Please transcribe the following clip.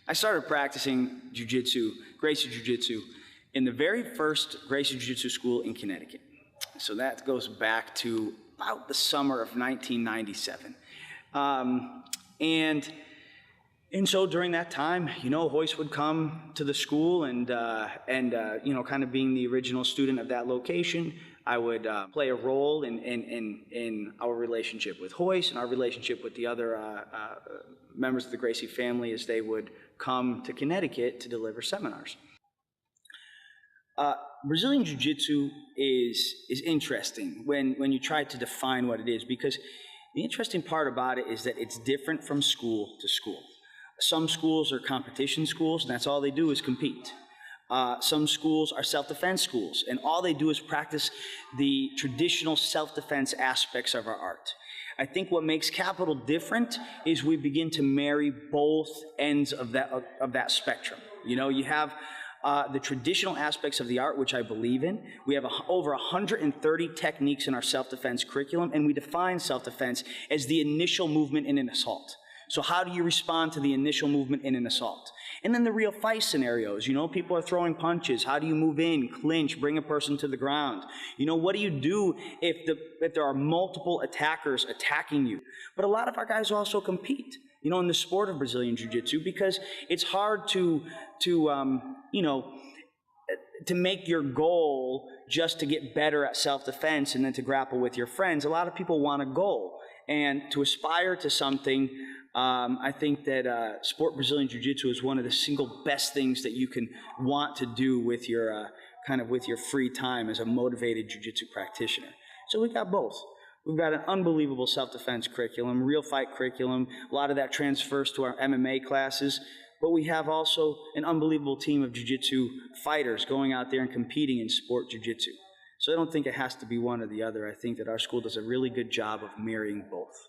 I started practicing Jiu-Jitsu, Gracie Jiu-Jitsu, in the very first Gracie Jiu-Jitsu school in Connecticut. So that goes back to about the summer of 1997. And so during that time, Hoist would come to the school and kind of being the original student of that location, I would play a role in our relationship with Hoist and our relationship with the other members of the Gracie family as they would come to Connecticut to deliver seminars. Brazilian Jiu-Jitsu is interesting when you try to define what it is, because the interesting part about it is that it's different from school to school. Some schools are competition schools, and that's all they do is compete. Some schools are self-defense schools, and all they do is practice the traditional self-defense aspects of our art. I think what makes Capital different is we begin to marry both ends of that spectrum. You have the traditional aspects of the art, which I believe in. We have over 130 techniques in our self-defense curriculum, and we define self-defense as the initial movement in an assault. So how do you respond to the initial movement in an assault? And then the real fight scenarios, people are throwing punches. How do you move in, clinch, bring a person to the ground? What do you do if there are multiple attackers attacking you? But a lot of our guys also compete, in the sport of Brazilian Jiu-Jitsu, because it's hard to make your goal just to get better at self-defense and then to grapple with your friends. A lot of people want a goal, and to aspire to something. I think that sport Brazilian Jiu-Jitsu is one of the single best things that you can want to do with your with your free time as a motivated Jiu-Jitsu practitioner. So we've got both. We've got an unbelievable self-defense curriculum, real fight curriculum. A lot of that transfers to our MMA classes. But we have also an unbelievable team of Jiu-Jitsu fighters going out there and competing in sport Jiu-Jitsu. So I don't think it has to be one or the other. I think that our school does a really good job of marrying both.